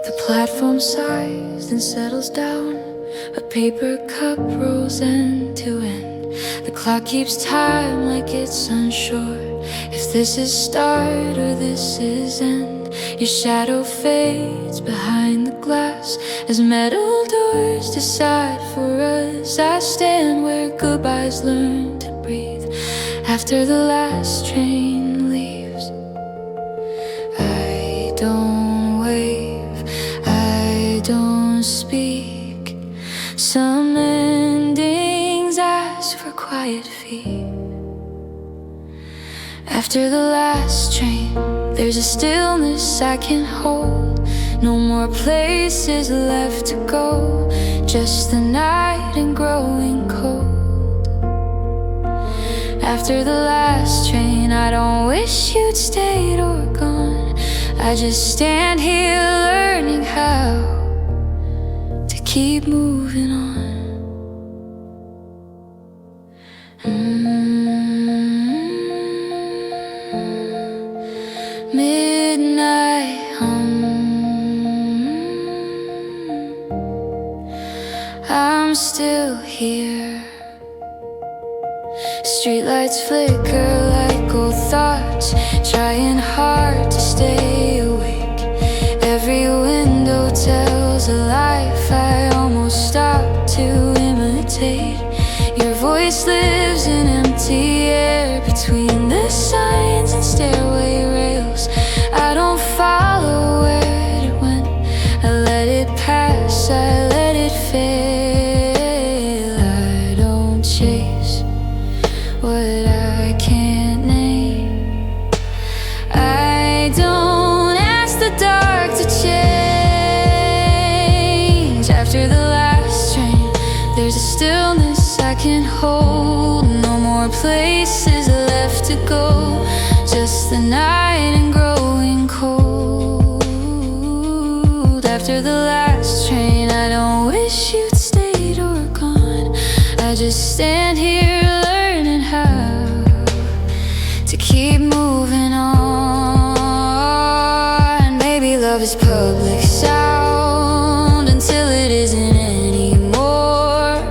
The platform sighs and settles down, a paper cup rolls end to end. The clock keeps time like it's unsure if this is start or this is end. Your shadow fades behind the glass as metal doors decide for us. I stand where goodbyes learn to breathe after the last train leaves. I don't wave, I don't speak. Some endings ask for quiet feet. After the last train, there's a stillness I can hold. No more places left to go, just the night and growing cold. After the last train, I don't wish you'd stayed or gone. I just stand here learning how to keep moving on. Midnight hum. I'm still here. Streetlights flicker like old thoughts, trying hard to stay awake. Every window tells a life I almost stopped to imitate. Your voice lives in empty air between the signs and stairway rails. I don't follow where it went, I let it pass, I let it fail. I don't chase what I can't name. I don't ask the dark to change. After the last train, there's a stillness I can hold. No more places left to go, just the night and growing cold. After the last train, I don't wish you'd stayed or gone. I just stand here learning how to keep moving on. Maybe love is public sound until it isn't anymore.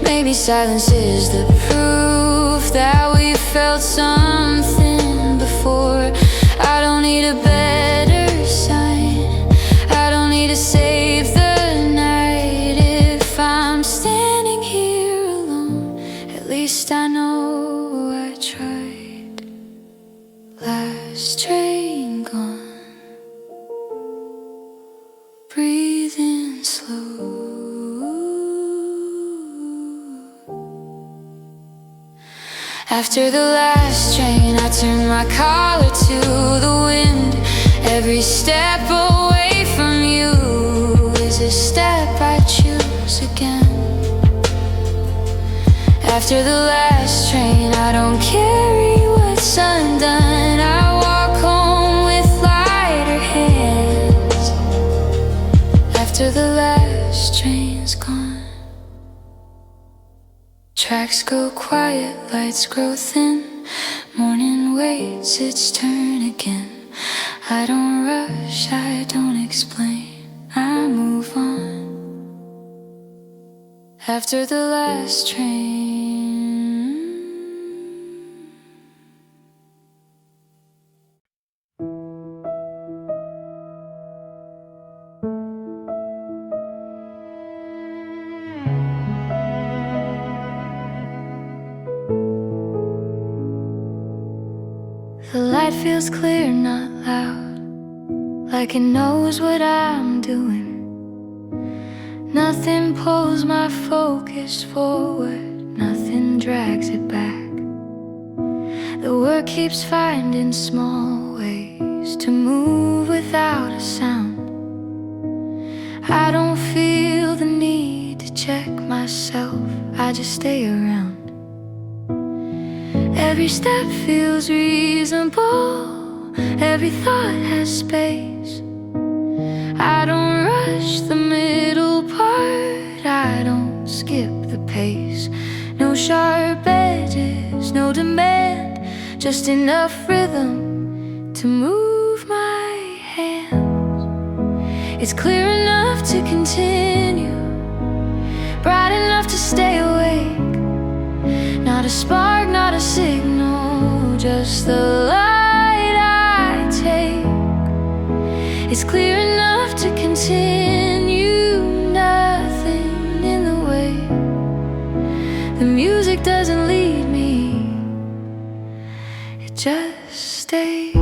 Maybe silence is the proof that we felt something before. I don't need a better sign, I don't need to save the night. If I'm standing here alone, at least I know I tried. Last train gone, breathing slow. After the last train, I turn my collar to the wind. Every step away from you is a step I choose again. After the last train, I don't carry what's undone. I walk home with lighter hands. After the last train's gone, tracks go quiet, lights grow thin. Morning waits its turn again. I don't rush, I don't explain, I move on. After the last train. The light feels clear, not loud, like it knows what I'm doing. Nothing pulls my focus forward, nothing drags it back. The work keeps finding small ways to move without a sound. I don't feel the need to check myself, I just stay around. Every step feels reasonable, every thought has space. I don't rush the middle part, I don't skip the pace. No sharp edges, no demand, just enough rhythm to move my hands. It's clear enough to continue, bright enough to stay awake. Not a spark, not a signal, just the light I take. It's clear enough to continue, nothing in the way. The music doesn't lead me, it just stays.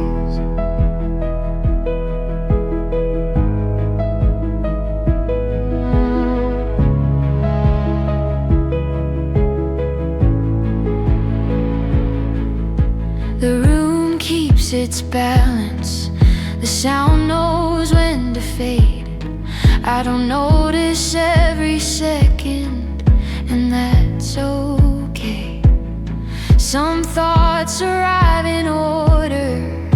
The room keeps its balance, the sound knows when to fade. I don't notice every second, and that's okay. Some thoughts arrive in order,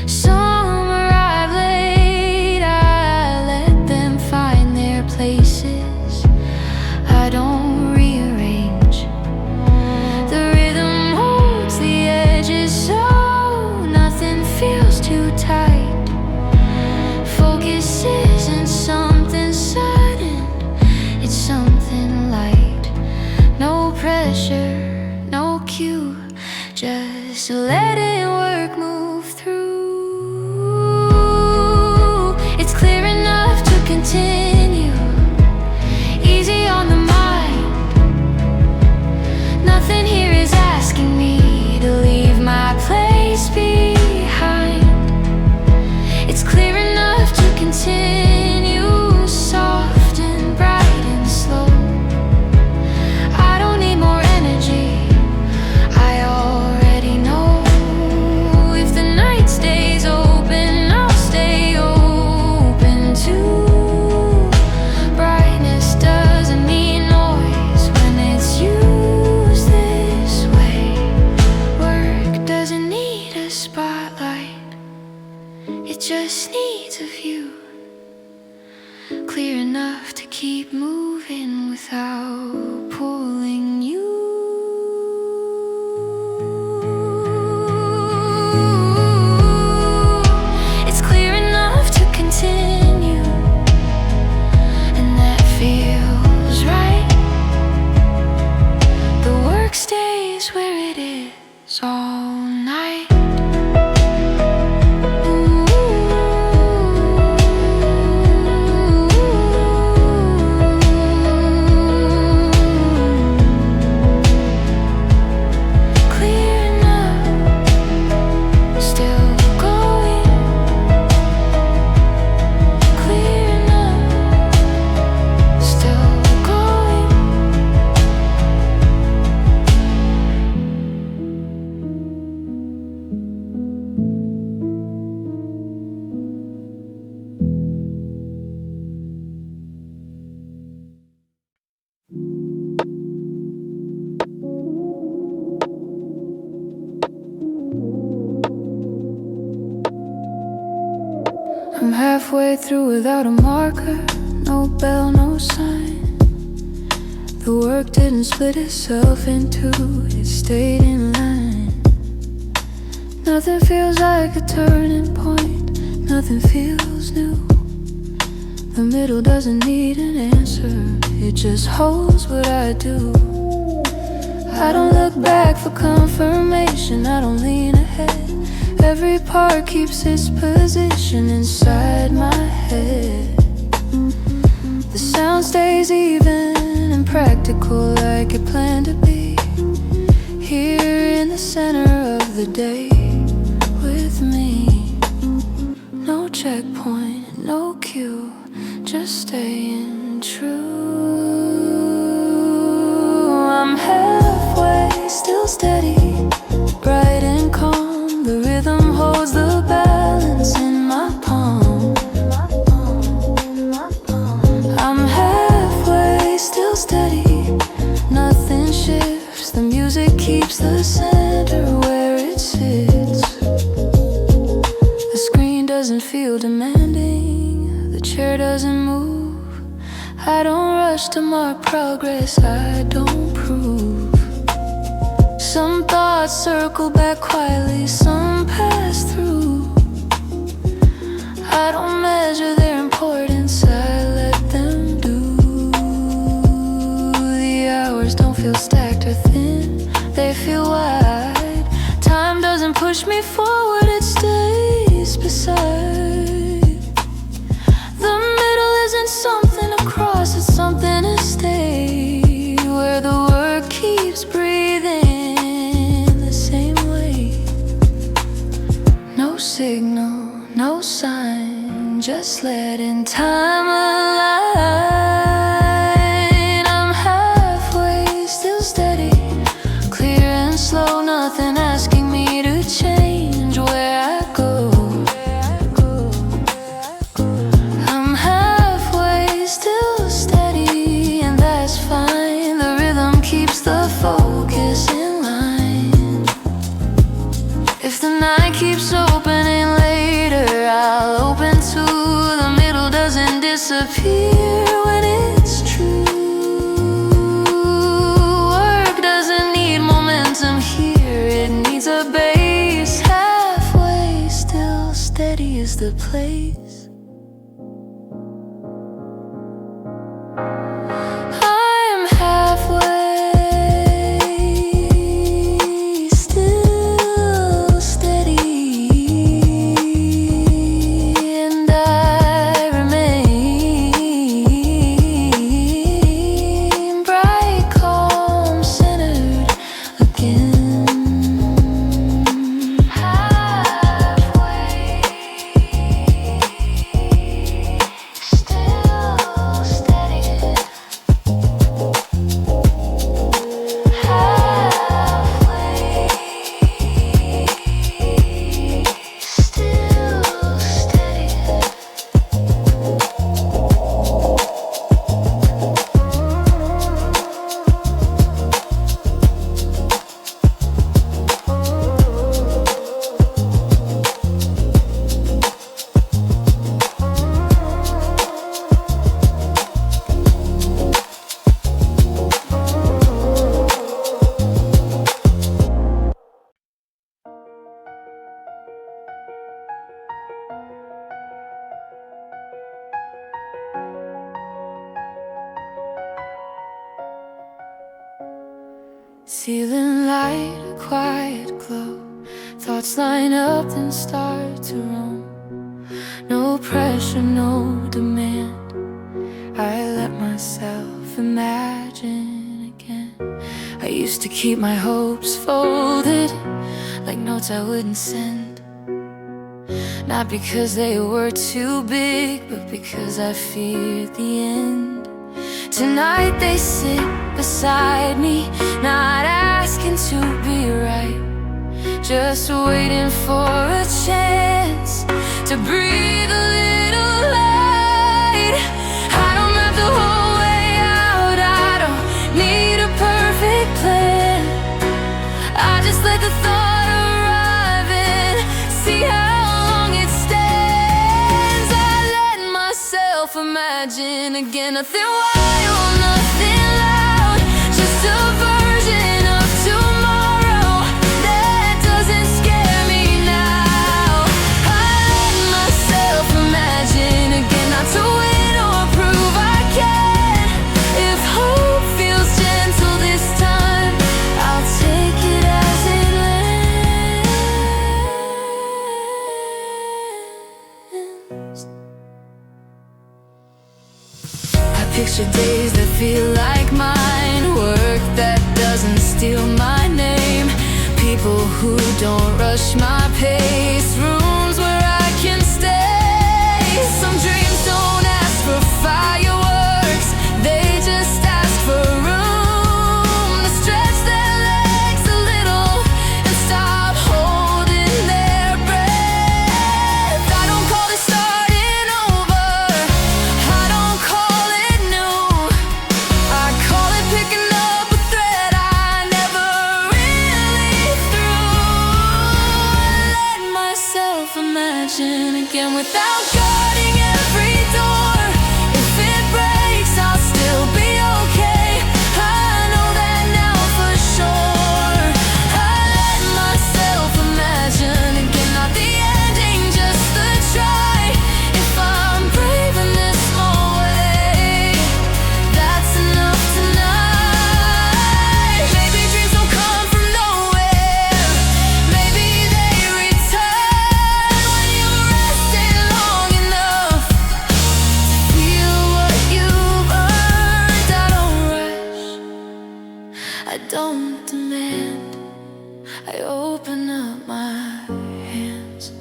some arrive late. I let them find their places, I don't rearrange. The rhythm holds the edges so nothing feels too tight. Focus isn't something sudden, it's something light. No pressure, no cue, just letting work move through. It's clear enough to continue, easy on the mind. Nothing here is asking me to leave my place behind. It's clear enough to continue, soft and bright and slow. I don't need more energy, I already know. If the night stays open, I'll stay open too. Brightness doesn't mean noise when it's used this way. Work doesn't need a spotlight, it just needs a view. Clear enough to keep moving without pulling you. It's clear enough to continue, and that feels right. The work stays where it is all night. I'm halfway through without a marker, no bell, no sign. The work didn't split itself in two, it stayed in line. Nothing feels like a turning point, nothing feels new. The middle doesn't need an answer, it just holds what I do. I don't look back for confirmation, I don't lean ahead. Every part keeps its position inside my head. The sound stays even and practical like it planned to be. Here in the center of the day with me. No checkpoint, no cue, just staying true. I'm halfway, still steady, bright and calm. The rhythm holds the balance in my palm. I'm halfway, still steady, nothing shifts. The music keeps the center where it sits. The screen doesn't feel demanding, the chair doesn't move. I don't rush to mark progress, I don't prove. Some thoughts circle back quietly, some pass through. I don't measure their importance, I let them do. The hours don't feel stacked or thin, they feel wide. Time doesn't push me forward, it stays beside. The middle isn't something to cross, it's something to stay, where the work keeps breathing the same way. No signal, no sign, just letting time align. I'm halfway, still steady, clear and slow, nothing asking me to change where I go. I'm halfway, still steady, and that's fine. The rhythm keeps the focus in line. If the night keeps opening later, I'll open too. The middle doesn't disappear when it's true. Work doesn't need momentum here, it needs a base. Halfway, still steady is the place. I'm halfway, still steady, and I remain bright, calm, centered again. Halfway, still steady. Halfway, still steady. Ceiling light, a quiet glow. Thoughts line up and start to roam. No pressure, no demand. I let myself imagine again. I used to keep my hopes folded like notes I wouldn't send. Not because they were too big, but because I feared the end. Tonight they sit beside me, not asking to be right, just waiting for a chance to breathe a little light. I don't have the whole way out, I don't need a perfect plan. I just let the thought arrive and see how long it stands. I let myself imagine again. Nothing wild, nothing loud, just a version of tomorrow that doesn't scare me now. I let myself imagine again, not to win or prove I can. If hope feels gentle this time, I'll take it as it lands. I picture days that feel like mine, work that doesn't steal my name, people who don't rush my pace, rooms where I can stay. Some dreams don't ask for fireworks, they just ask for room to stretch their legs a little and stop holding their breath. I don't call it starting over, I don't call it new, I call it picking up a thread I never really threw. Let myself imagine again without guarding every door. If it breaks, I'll still be okay, I know that now for sure. my hands.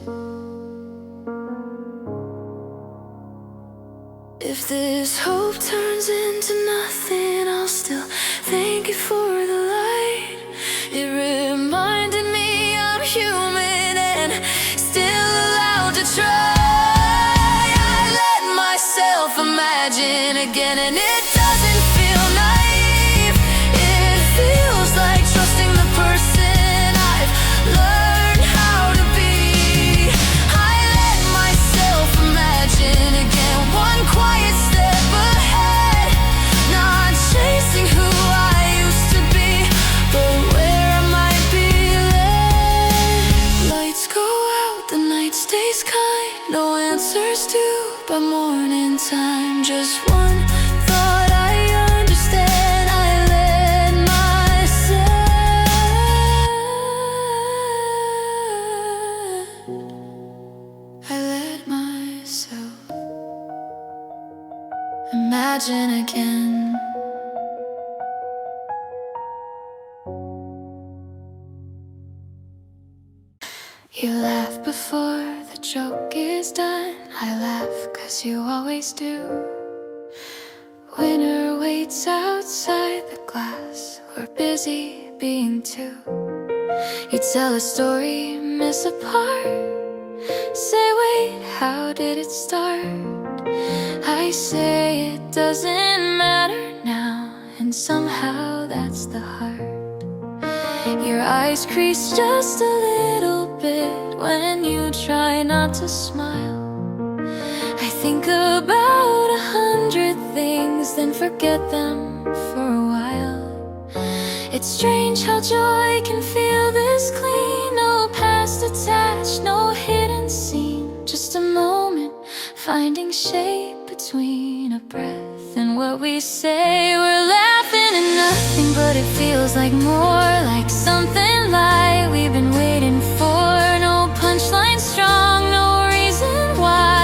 If this hope turns into nothing, I'll still thank you for the light. It reminded me I'm human and still allowed to try. I let myself imagine again, and it doesn't feel naive. It feels like trusting the person I've learned how to be. I let myself imagine again, one quiet step ahead, not chasing who I used to be, but where I might be led. Lights go out, the night stays kind, no answers due by morning time. Just one thought I understand. I let myself imagine again. You laugh before the joke is done. I laugh 'cause you always do. Winter waits outside the glass. We're busy being two. You tell a story, miss a part. Say, wait, how did it start? I say it doesn't matter now, and somehow that's the heart. Your eyes crease just a little bit when you try not to smile. I think about 100 things, then forget them for a while. It's strange how joy can feel this clean. No past attached, no hidden scene. Just a moment, finding shape between a breath and what we say. We're laughing at nothing, but it feels like more, like something light we've been waiting for. No punchline strong, no reason why,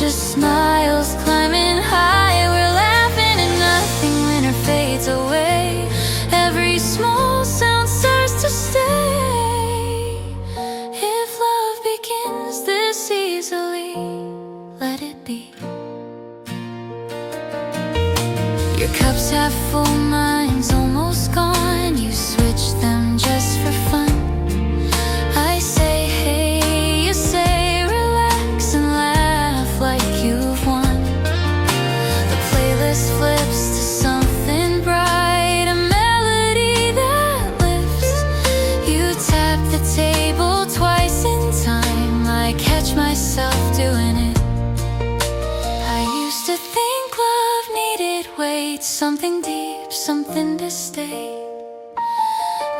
just smiles climbing high. We're laughing at nothing when it fades away. Every small sound starts to stay. If love begins this easily, let it be. Your cup's half full, mine's almost gone. You switch them just for fun. I say, hey, you say, relax and laugh like you've won. The playlist flips to something bright, a melody that lifts. You tap the table twice in time. I catch myself doing it. I used to think love needed weight, something deep, something to stay.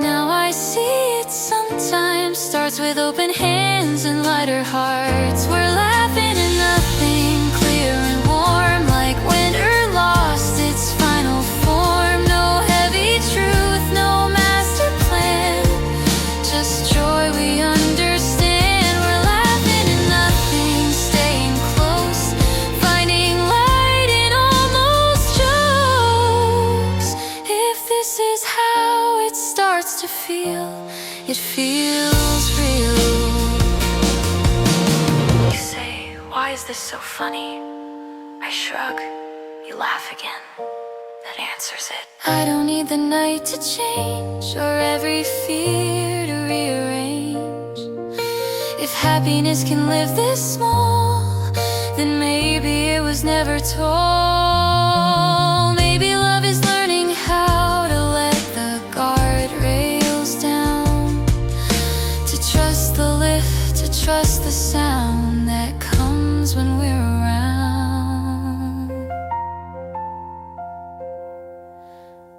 Now I see it sometimes starts with open hands and lighter hearts. We're laughing at nothing, clear and warm, like winter lost its final form. No heavy truth, no master plan, just joy we understand. We're laughing at nothing, staying close, finding light in almost jokes. If this is how it starts to feel, it feels real. You say, why is this so funny? I shrug, you laugh again. That answers it. I don't need the night to change, or every fear to rearrange. If happiness can live this small, then maybe it was never told. Maybe love is learning how to let the guardrails down, to trust the lift, to trust the sound that comes when we're around.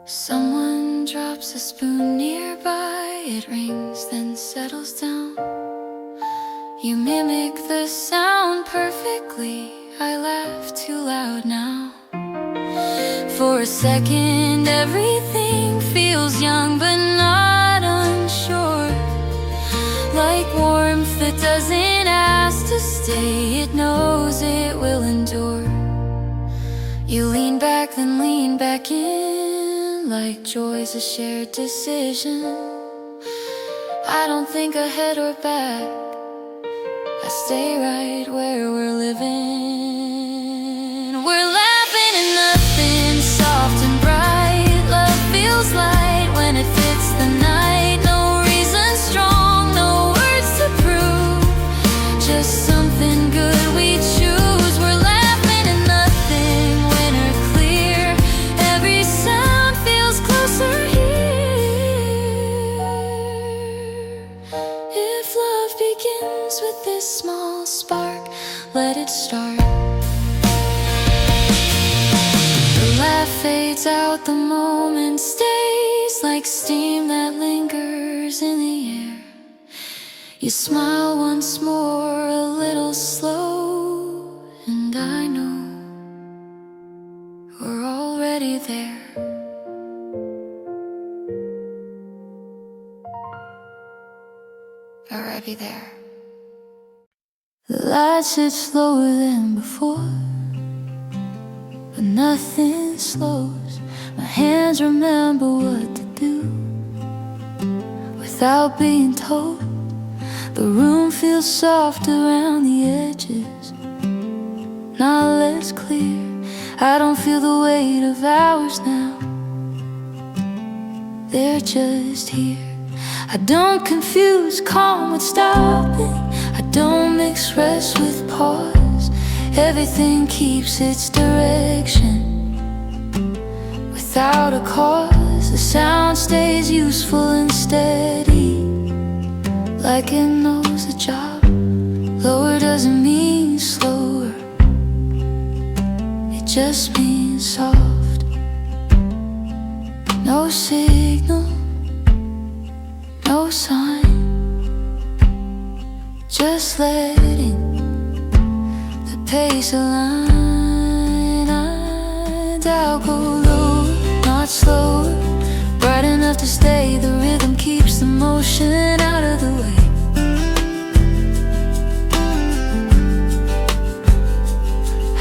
Someone drops a spoon nearby, it rings then settles down. You mimic the sound perfectly, I laugh too loud now. For a second everything feels young but not unsure, like warmth that doesn't ask to stay, it knows it will endure. You lean back then lean back in, like joy's a shared decision. I don't think ahead or back. I stay right where we're living. We're laughing and nothing, soft and bright. Love feels light when it fits the night. No reason strong, no words to prove, just something good we choose. We're laughing and nothing, winter clear. Every sound feels closer here. If love begins with this small spark, let it start. The laugh fades out, the moment stays like steam that lingers in the air. You smile once more, a little slow, and I know we're already there. Already there. The lights hit slower than before, but nothing slows. My hands remember what to do without being told. The room feels soft around the edges, not less clear. I don't feel the weight of hours now, they're just here. I don't confuse calm with stopping, I don't mix rest with pause. Everything keeps its direction without a cause. The sound stays useful and steady, like it knows the job. Lower doesn't mean slower, it just means soft. No signal, no sign, just letting the pace align. I'll go lower, not slower, bright enough to stay. The rhythm keeps the motion out of the way.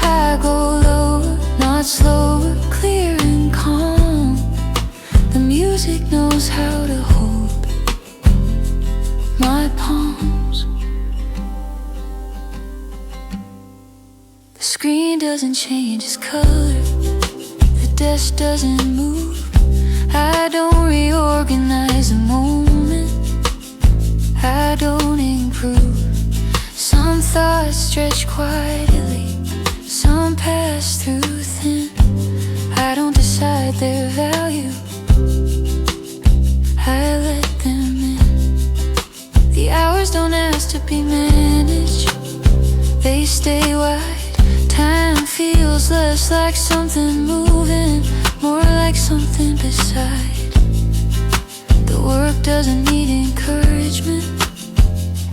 I go lower, not slower, clear and calm. The music knows how to hold my palms. The screen doesn't change its color, the desk doesn't move. I don't reorganize a moment, I don't improve. Some thoughts stretch quietly, some pass through thin. I don't decide their value, I let them in. The hours don't ask to be managed, they stay wide. Time feels less like something moving, more like something beside. The work doesn't need encouragement,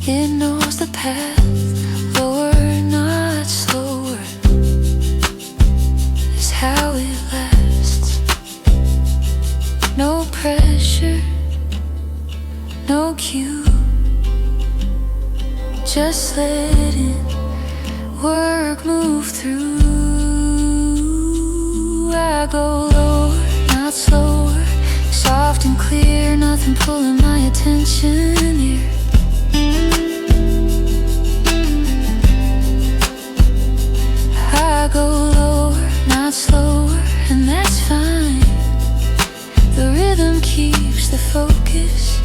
it knows the path. Lower, not slower, is how it lasts. No pressure, no cue, just letting work move through. I go lower, not slower, soft and clear, nothing pulling my attention here. I go lower, not slower, and that's fine. The rhythm keeps the focus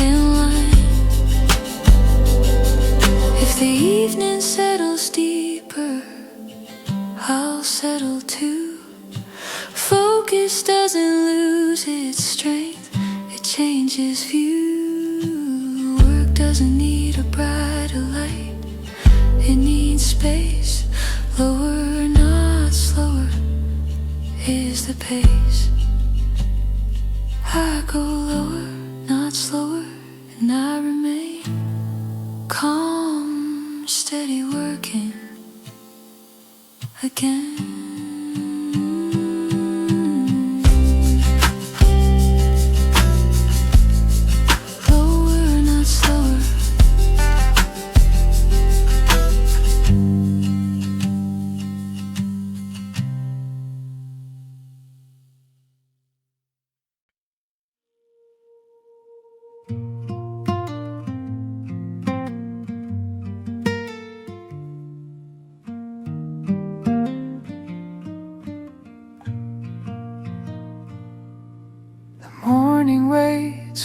in line. If the evening settles deeper, I'll settle too. Focus doesn't lose its strength, it changes view. Work doesn't need a brighter light, it needs space. Lower, not slower, is the pace. I go lower, not slower, and I remain calm, steady working again.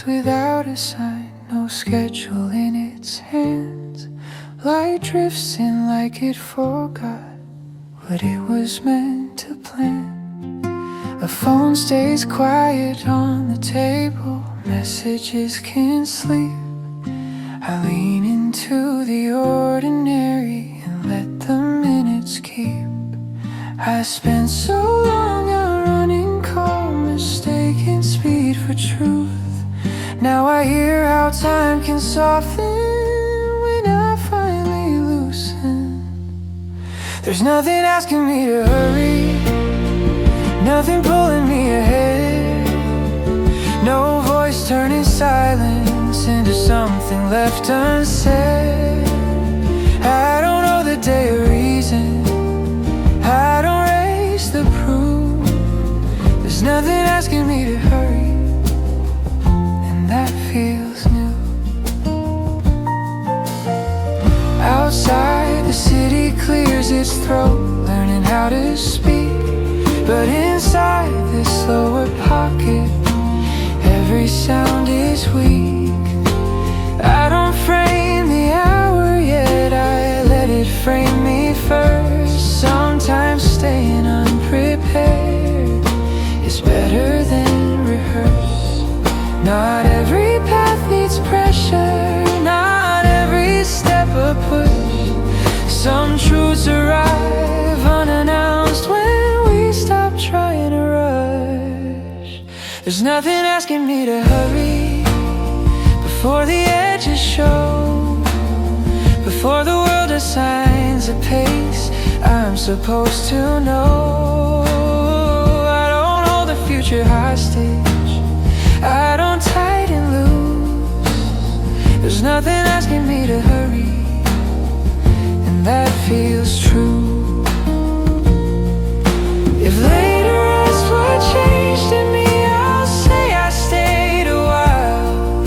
waits without a sign, no schedule in its hands. Light drifts in like it forgot what it was meant to plan. A phone stays quiet on the table, messages can't sleep. I lean into the ordinary and let the minutes keep. I spent so long out running calm, mistaking speed for truth. Now I hear how time can soften when I finally loosen. There's nothing asking me to hurry, nothing pulling me ahead, no voice turning silence into something left unsaid. I don't know the day or reason, I don't raise the proof. There's nothing asking me to hurry, and that feels new. Outside, the city clears its throat, learning how to speak. But inside this lower pocket, every sound is weak. I don't frame the hour yet, I let it frame me first. Sometimes staying unprepared is better than rehearsed. Not every path needs pressure, not every step a push. Some truths arrive unannounced when we stop trying to rush. There's nothing asking me to hurry before the edges show, before the world assigns a pace I'm supposed to know. I don't hold the future hostage, I don't tighten loose. There's nothing asking me to hurry, and that feels true. If later asks what changed in me, I'll say I stayed a while.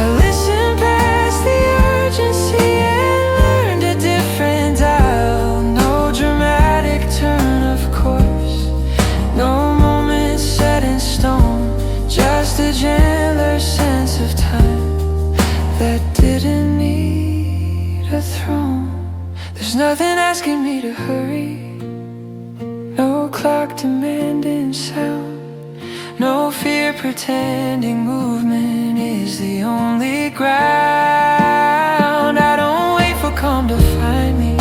I listened past the urgency and learned a different dial. No dramatic turn, of course, no moment set in stone, just a gentler sense of time that didn't need a throne. There's nothing asking me to hurry, no clock demanding sound, no fear pretending movement is the only ground. I don't wait for calm to find me,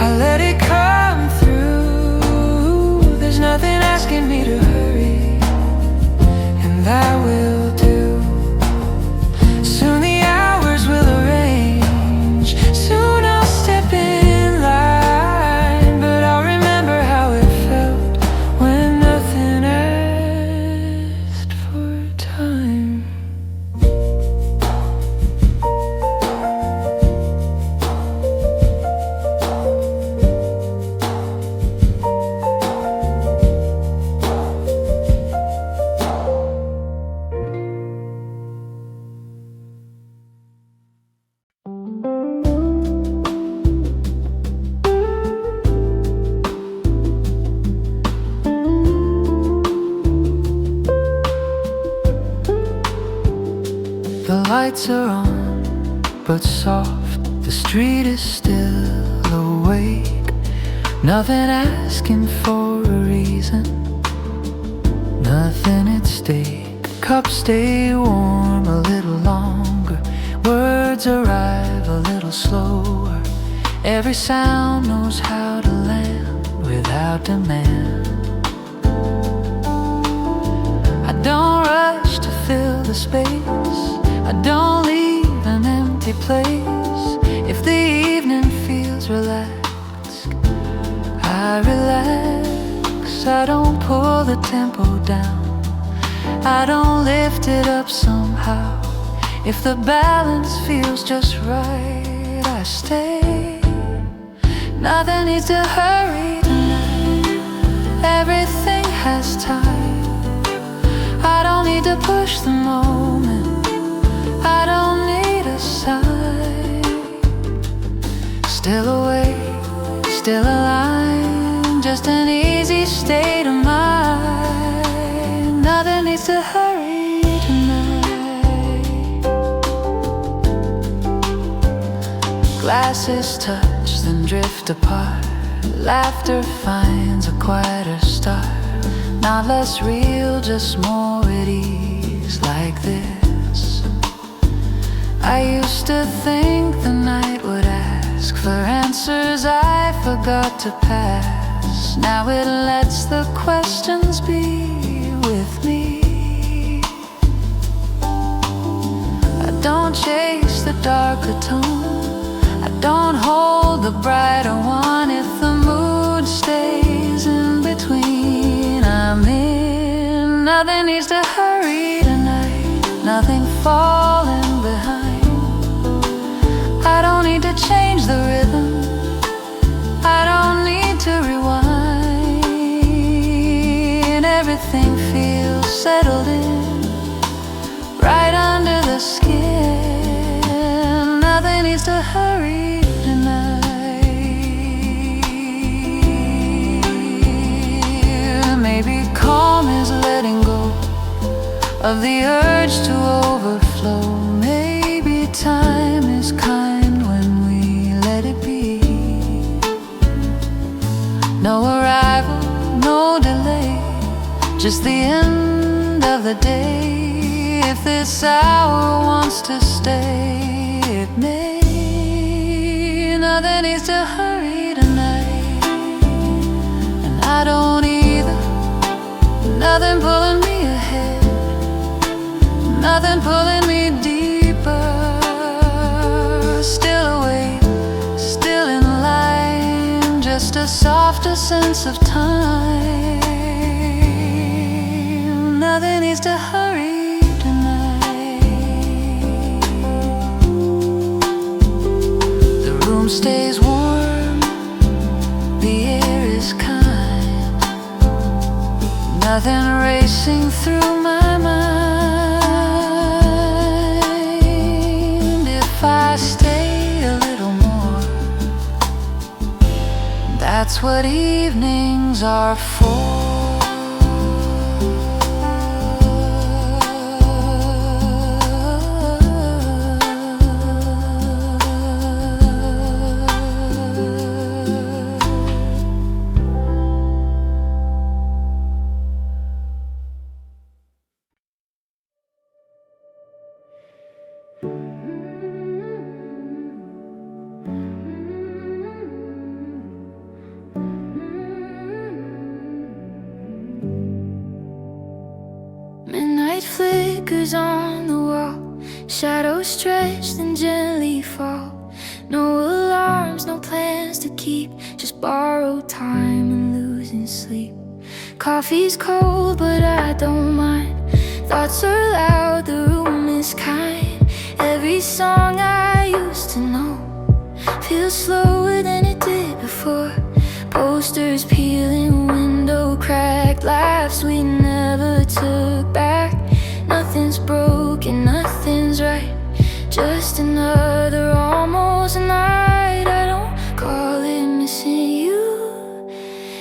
I let it come through. There's nothing asking me to hurry, and that will do. Soon the hours will arrange, soon I'll step in line. But I'll remember how it felt when nothing asked for time. The lights are on, but soft. The street is still awake. Nothing asking for a reason, nothing at stake. Cups stay warm a little longer, words arrive a little slower. Every sound knows how to land without demand. I don't rush to fill the space, I don't leave an empty place. If the evening feels relaxed, I relax. I don't pull the tempo down, I don't lift it up somehow. If the balance feels just right, I stay. Nothing needs to hurry tonight, everything has time. I don't need to push the moment, I don't need a sign. Still awake, still aligned, just an easy state of mind. Nothing needs to hurry tonight. Glasses touch, then drift apart. Laughter finds a quieter start. Not less real, just more at ease like this. I used to think the night would ask for answers I forgot to pass. Now it lets the questions be with me. I don't chase the darker tone, I don't hold the brighter one. If the mood stays in between, I'm in. Nothing needs to hurry tonight, nothing falling behind. I don't need to change the rhythm, I don't need to rewind. Everything feels settled in, right under the skin. Nothing needs to hurry tonight. Maybe calm is letting go of the urge to overflow. Maybe time is kind when we let it be. No arrival, no delay, just the end of the day. If this hour wants to stay, it may. Nothing needs to hurry tonight, and I don't either. Nothing pulling me ahead, nothing pulling me deeper. Still awake, still in line, just a softer sense of time. Nothing needs to hurry tonight. The room stays warm, the air is kind, nothing racing through my mind. If I stay a little more, that's what evenings are for. Midnight flickers on the wall, shadows stretch and gently fall. No alarms, no plans to keep, just borrowed time and losing sleep. Coffee's cold, but I don't mind. Thoughts are loud, the room is kind. Every song I used to know feels slower than it did before. Posters peeling, window cracked, laughs we never took back. Nothing's broken, nothing's right, just another almost night. I don't call it missing you,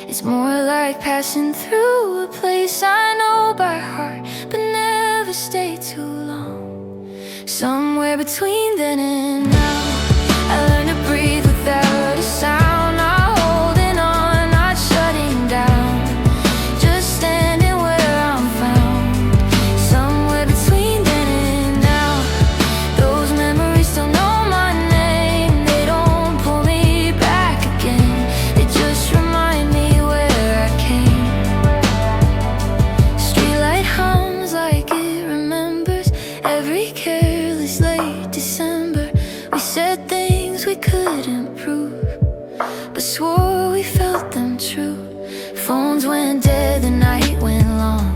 it's more like passing through a place I know by heart, but never stay too long. Somewhere between then and now, I learned to breathe without a sound. Not holding on, not shutting down, just standing where I'm found. Somewhere between then and now, those memories still know my name. They don't pull me back again, they just remind me where I came. Streetlight hums like it remembers every careless late December. We said things we couldn't prove, but swore we felt them true. Phones went dead, the night went long.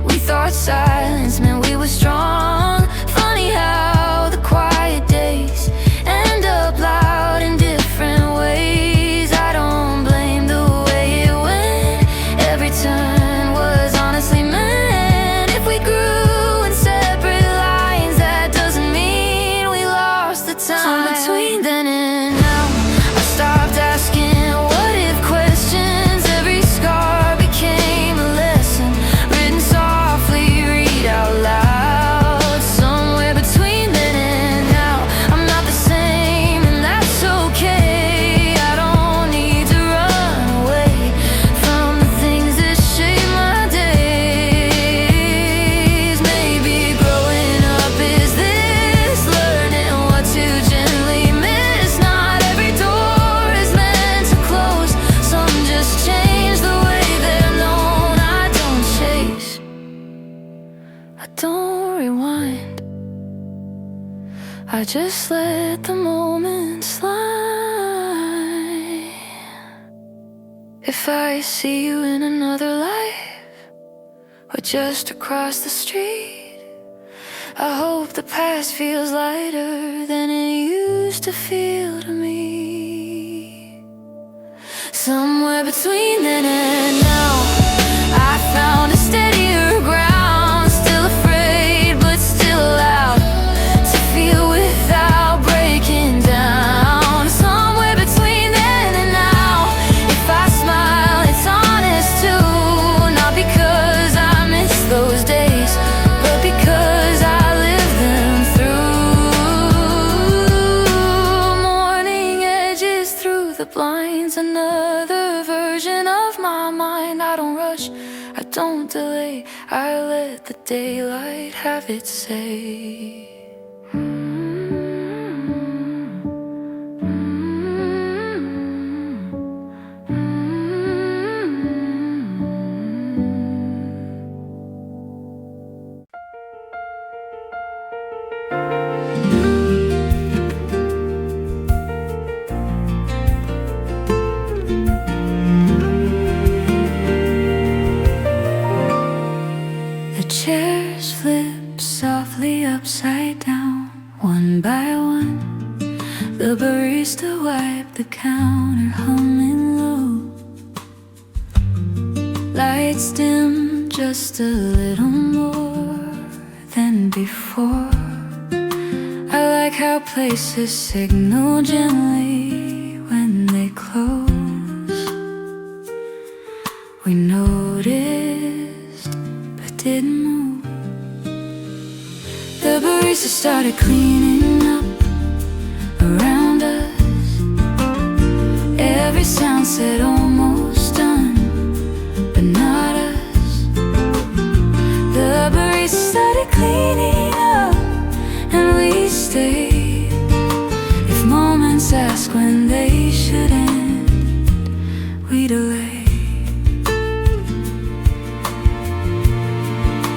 We thought silence meant we were strong. Funny how the quiet days end up loud in different ways. I don't blame the way it went, every turn was honestly meant. If we grew in separate lines, that doesn't mean we lost the time. So between then and now, I stopped asking what if questions. Every scar became a lesson, written softly, read out loud. I just let the moment slide. If I see you in another life, or just across the street, I hope the past feels lighter than it used to feel to me. Somewhere between then and now, I found a steadier ground. Still afraid, but still allowed to feel without breaking down. Somewhere between then and now, if I smile, it's honest too. Not because I miss those days, but because I lived them through. Morning edges through the blinds, another version of my mind. I don't rush, I don't delay, I let the daylight have its say. The chairs flip softly upside down, one by one. The barista wiped the counter, humming low. Lights dim just a little more than before. I like how places signal gently when they close. We noticed but didn't move. The barista started cleaning up around us. Every sound said almost done, but not us. The barista started cleaning up, and we stayed. If moments ask when they should end, we delay.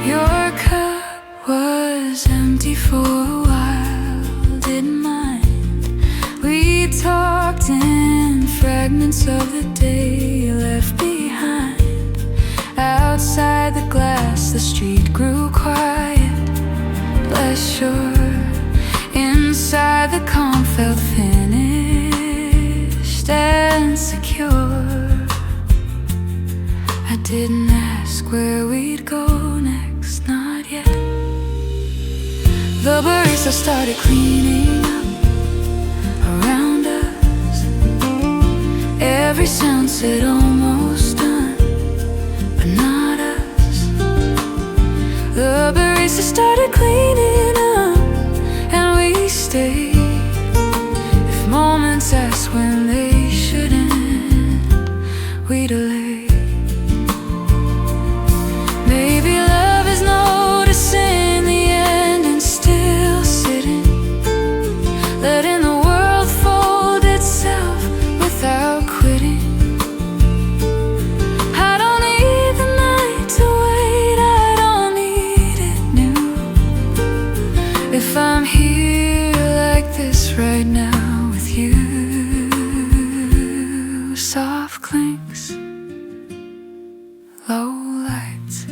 Your cup was empty for a while, didn't mind. We talked in fragments of the day left behind. Outside the glass, the street grew quiet, less sure. Inside, the calm felt finished and secure. I didn't ask where we'd go next, not yet. The barista started cleaning up around us. Every sound said almost done, but not us. The barista started cleaning up, and we stayed. If moments ask when they should end, we delay. Maybe love is noticing the end and still sitting, letting the world fold itself without quitting. I don't need the night to wait, I don't need it new. If I'm here like this right now with you, soft clinks, low lights.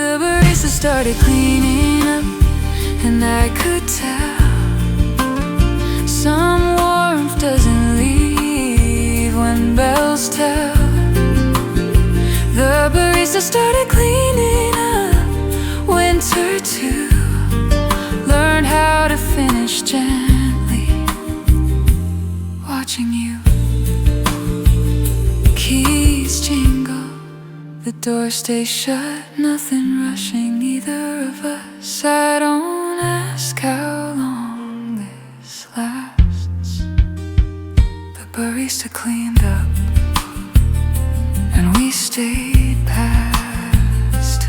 The barista started cleaning up, and I could tell some warmth doesn't leave when bells tell. The barista started cleaning up, winter too. Learned how to finish gently, watching you. Keys jingle, the door stays shut, nothing rushing either of us. I don't ask how long this lasts. The barista cleaned up, and we stayed past.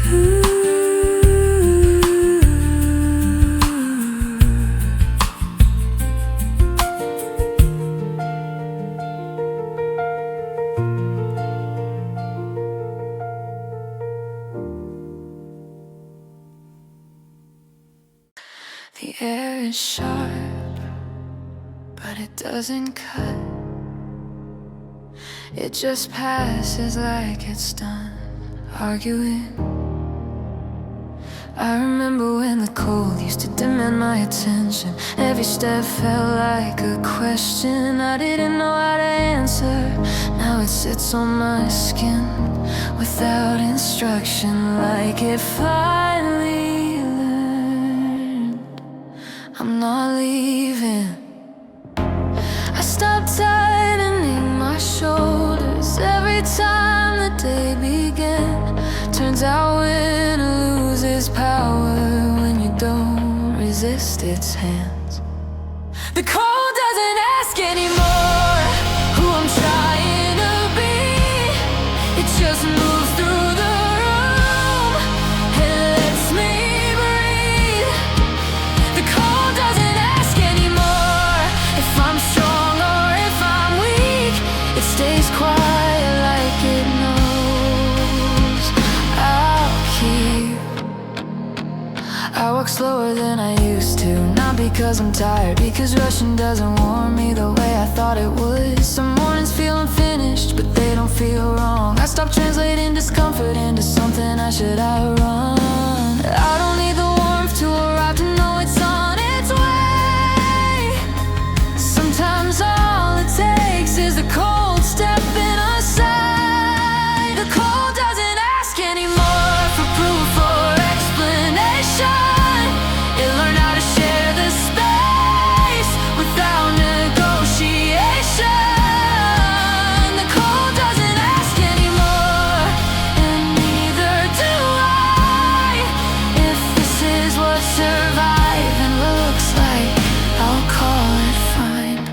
The air is sharp, but it doesn't cut. It just passes like it's done arguing. I remember when the cold used to demand my attention. Every step felt like a question I didn't know how to answer. Now it sits on my skin without instruction, like it finally learned I'm not leaving. I stopped tightening my shoulders every time the day began. Turns out winter loses power when you don't resist its hands. The cold doesn't ask anymore who I'm trying to be. It just moves through the room and lets me breathe. The cold doesn't ask anymore if I'm strong or if I'm weak. It stays quiet like it knows I'll keep. I walk slower than I used to, not because I'm tired, because rushing doesn't warm me the way I thought it would. Some mornings feel unfinished, but they don't feel wrong. I stopped translating discomfort into something I should outrun. I don't need the warmth to arrive to know it's on its way. Sometimes all it takes is the cold stepping aside. The cold doesn't ask anymore for proof or explanation. It learned how to share the space without negotiation. The cold doesn't ask anymore, and neither do I. If this is what surviving looks like, I'll call it fine.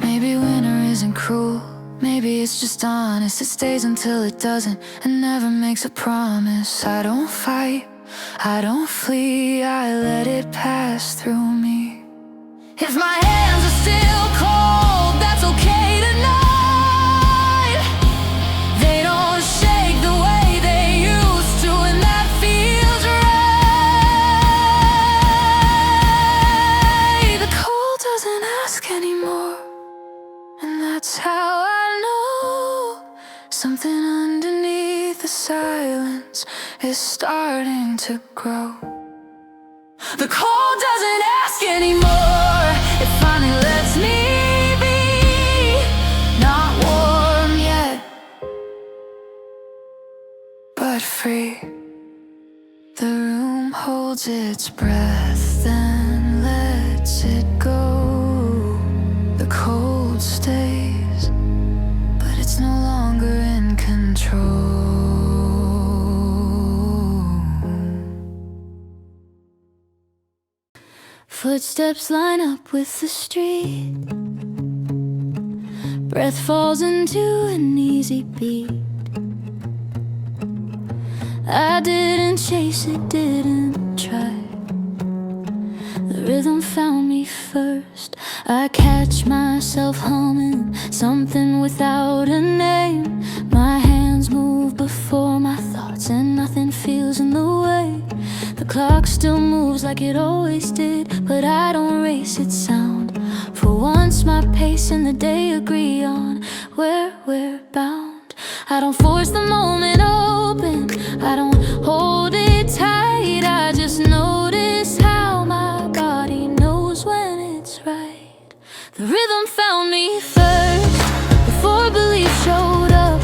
Maybe winter isn't cruel, maybe it's just honest. It stays until it doesn't, and never makes a promise. I don't fight, I don't flee, I let it pass through me. If my hands are still cold, that's okay tonight. They don't shake the way they used to, and that feels right. The cold doesn't ask anymore, and that's how I know something underneath the silence is starting to grow. The cold doesn't ask anymore, it finally lets me be. Not warm yet, but free. The room holds its breath, then lets it go. The cold stays, but it's no longer in control. Footsteps line up with the street. Breath falls into an easy beat. I didn't chase it, didn't try. The rhythm found me first. I catch myself humming something without a name. My hands move before my thoughts, and nothing feels in the way. The clock still moves like it always did, but I don't race its sound. For once my pace and the day agree on where we're bound. I don't force the moment open, I don't hold it tight. I just notice how my body knows when it's right. The rhythm found me first, before belief showed up.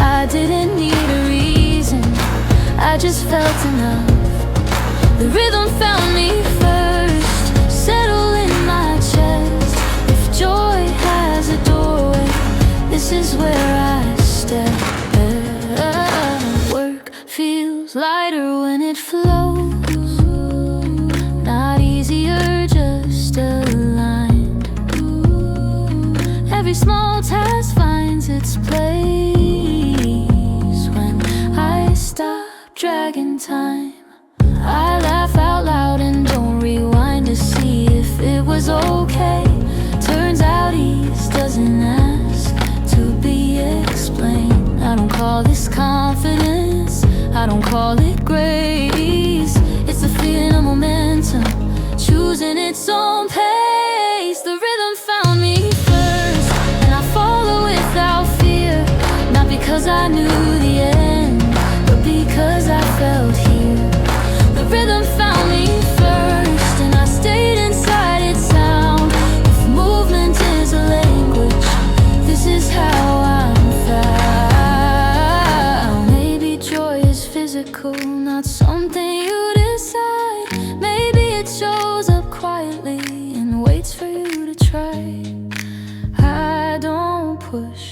I didn't need a reason, I just felt enough. The rhythm found me first, settle in my chest. If joy has a doorway, this is where I step. Work feels lighter when it flows, not easier, just aligned. Every small task finds its place when I stop dragging time. I laugh out loud and don't rewind to see if it was okay. Turns out ease doesn't ask to be explained. I don't call this confidence, I don't call it grace. It's the feeling of momentum. in its own pace. The rhythm found me first, and I follow without fear. Not because I knew the end, but because I felt here. The rhythm found me first, and I stayed inside its sound. If movement is a language, this is how I'm found. Maybe joy is physical, not something you decide. Maybe it shows up quietly and waits for you to try. I don't push,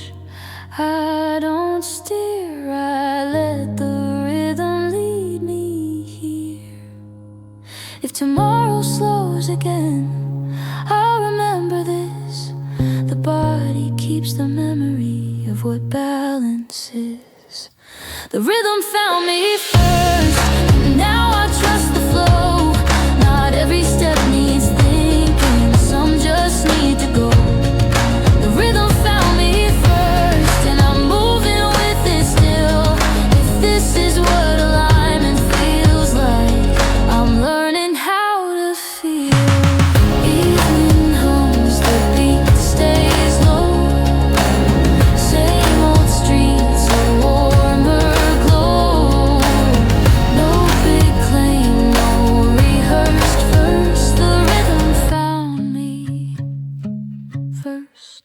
I don't steer, I let the rhythm lead me here. If tomorrow slows again, I'll remember this. The body keeps the memory of what balance is. The rhythm found me first, and now I trust the flow. Not every step needs thinking, some just need to go. The rhythm found me first, and I'm moving with it still. If this is what alignment feels like, I'm learning how to feel. Evening hums, the beat stays low. Same old streets, a warmer glow. No big claim, no rehearsed first. The rhythm found me first.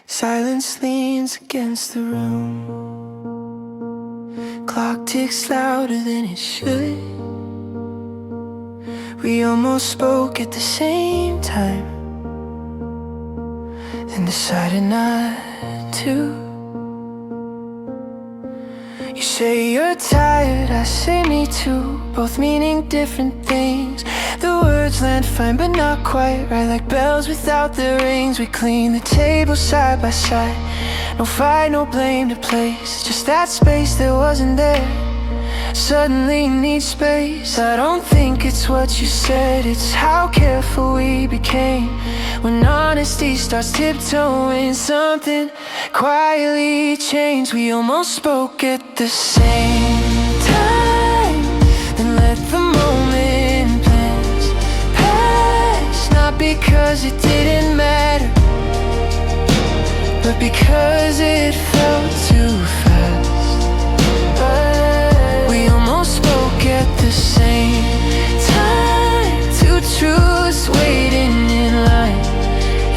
Silence leans against the room. Clock ticks louder than it should. We almost spoke at the same time, then decided not to. You say you're tired, I say me too. Both meaning different things. The words land fine but not quite right, like bells without their rings. We clean the table side by side. No fight, no blame to place. Just that space that wasn't there suddenly needs space. I don't think it's what you said, it's how careful we became. When honesty starts tiptoeing, something quietly changed. We almost spoke at the same time, then let the moment pass. Not because it didn't matter, but because it felt too fast. We almost spoke at the same time. Two truths waiting in line.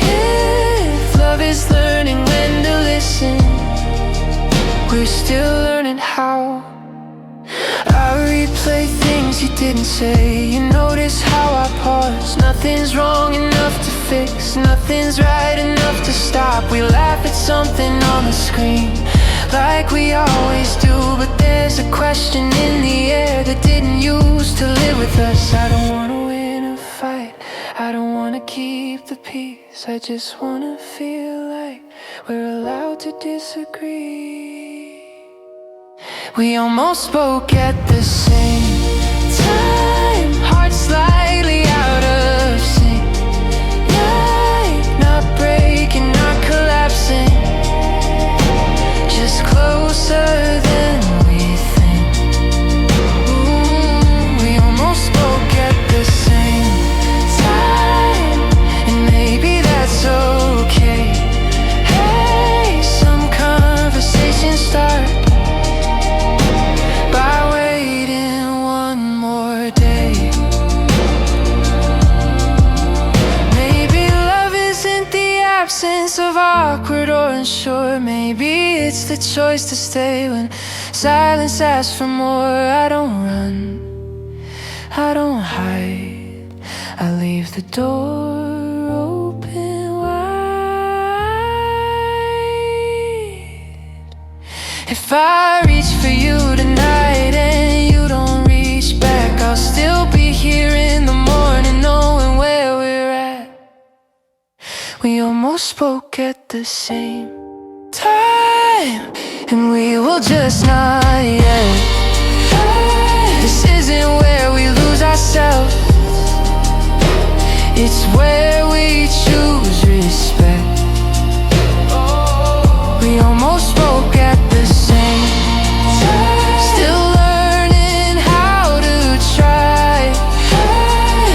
If love is learning when to listen, we're still learning how. I replay things you didn't say. You notice how I pause. Nothing's wrong enough to fix, nothing's right enough to stop. We laugh at something on the screen like we always do, but there's a question in the air that didn't used to live with us. I don't wanna win a fight, I don't wanna keep the peace. I just wanna feel like we're allowed to disagree. We almost spoke at the same time, hearts slightly out of sync, like not breaking, not collapsing, just closer than we think. We almost spoke at the same time, and maybe that's okay. Hey, some conversations start by waiting one more day. Maybe love isn't the absence of awkward or unsure. Maybe it's the choice to stay when silence asks for more. I don't run, I don't hide, I leave the door open wide. If I reach for you tonight and you don't reach back, I'll still be here in the morning knowing where we're at. We almost spoke at the same time, and we will just not yet. This isn't where we lose ourselves, it's where we choose respect. We almost spoke at the same time, still learning how to try.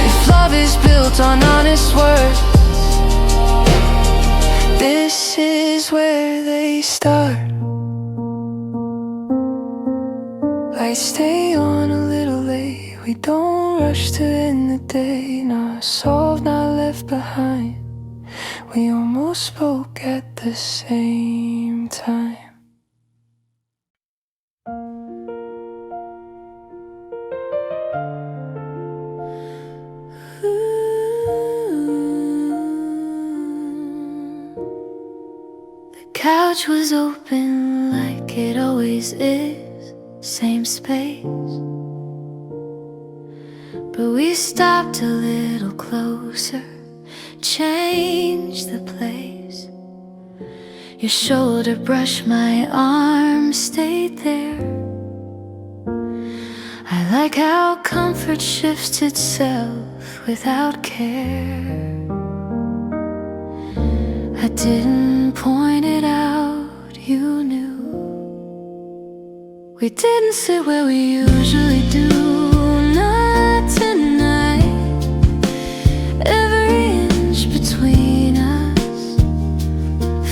If love is I stay on a little late. We don't rush to end the day. Not solved, not left behind. We almost spoke at the same time. The couch was open like it always is, same space. But we stopped a little closer, changed the place. Your shoulder brushed my arm, stayed there. I like how comfort shifts itself without care. I didn't point it out, you knew. We didn't sit where we usually do, not tonight. Every inch between us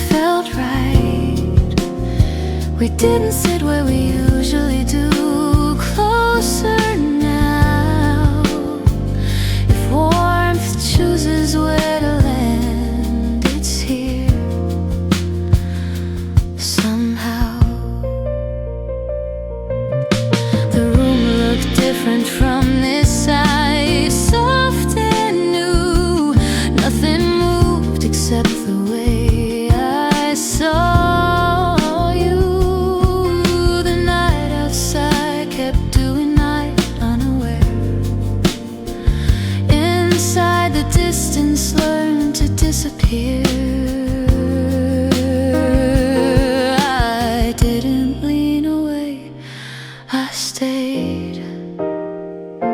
felt right. We didn't sit where we usually do, closer now. If warmth chooses where to land, it's here somehow. The room looked different from this side, soft and new. Nothing moved except the way I saw you. The night outside kept doing night unaware. Inside the distance learned to disappear. I didn't lean away, I stayed.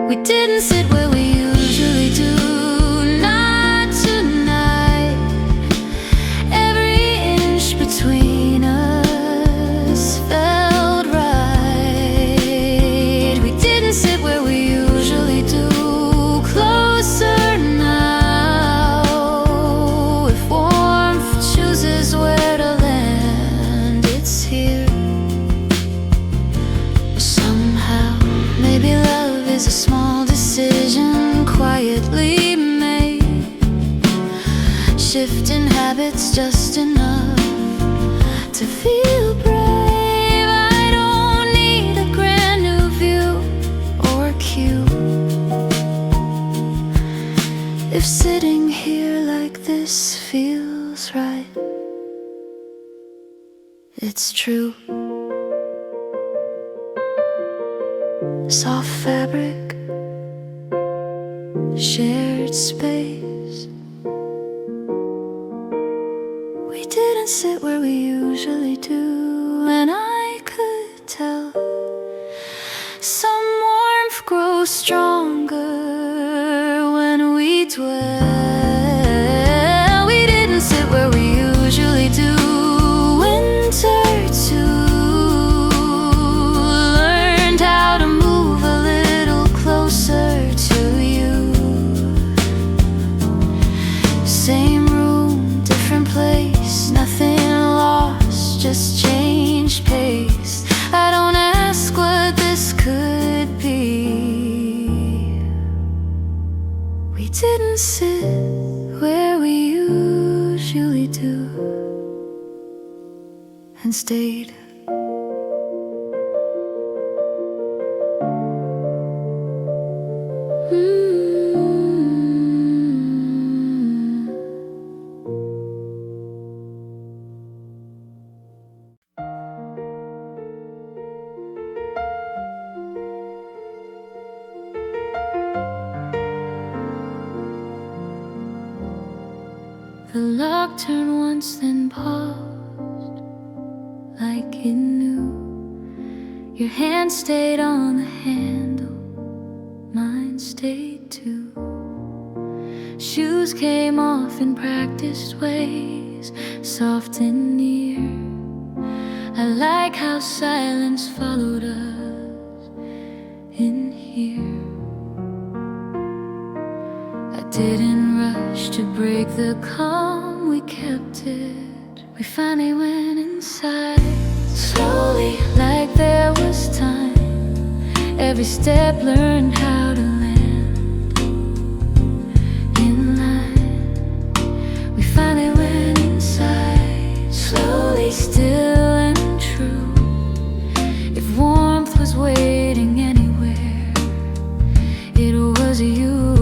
We didn't sit where we usually do, not tonight. Every inch between us felt right. We didn't sit where we usually do, closer now. If warmth chooses where to land, it's here somehow. Maybe love is a small decision quietly made, shifting habits just enough to feel brave. I don't need a brand new view or cue. If sitting here like this feels right, it's true. Soft fabric, shared space. We didn't sit where we usually do, and I could tell some warmth grows stronger when we dwell. We didn't sit where we usually do, winter too. Learned how to move a little closer to you. Same room, different place, nothing lost, just changed pace. I don't ask what this could be. We didn't sit where we usually do, and stayed. The lock turned once, then paused, like it knew. Your hand stayed on the handle, mine stayed too. Shoes came off in practiced ways, soft and near. I like how silence followed us in here. I didn't rush to break the calm, we kept it. We finally went inside, slowly, like there was time. Every step learned how to land in line. We finally went inside, slowly, still and true. If warmth was waiting anywhere, it was you.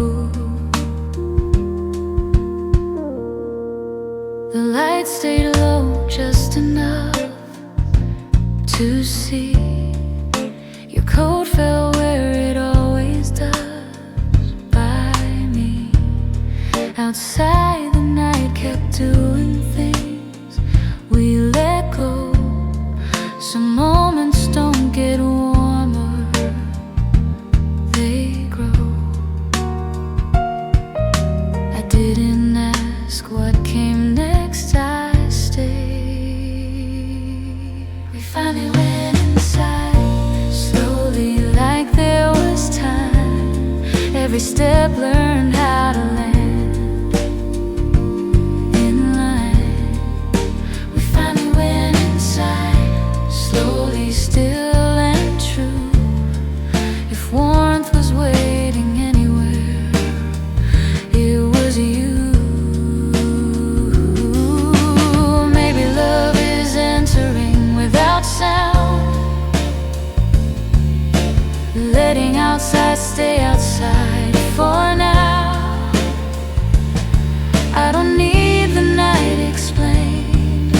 The light stayed low, just enough to see. Your coat fell where it always does, by me. Outside the night kept doing things we let go. Some moments don't get warmer, they grow. I didn't ask what came next, I stayed. We finally went inside, slowly, like there was time. Every step learned how to land in line. We finally went inside, slowly, still and true. If warmth was waiting anywhere, it was you. Maybe love is entering without sound, letting outside stay outside for now. I don't need the night explained,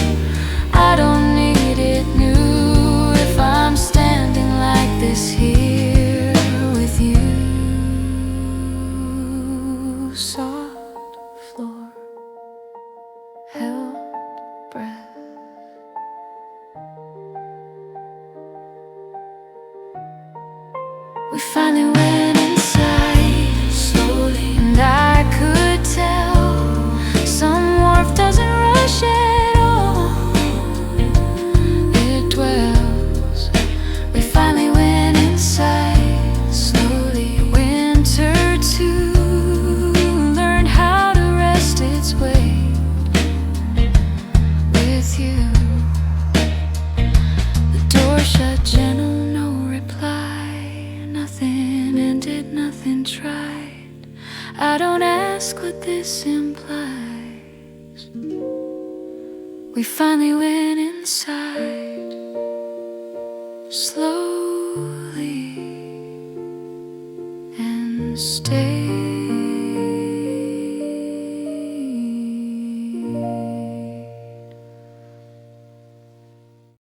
I don't need it new. If I'm standing like this here with you, soft floor, held breath. We finally went inside, slowly, and I could tell some warmth doesn't rush at all, it dwells. We finally went inside, slowly. Winter too learned how to rest its way with you. The door shut gentle, no reply. Nothing ended, nothing tried. I don't ask what this implies. We finally went inside, slowly, and stayed.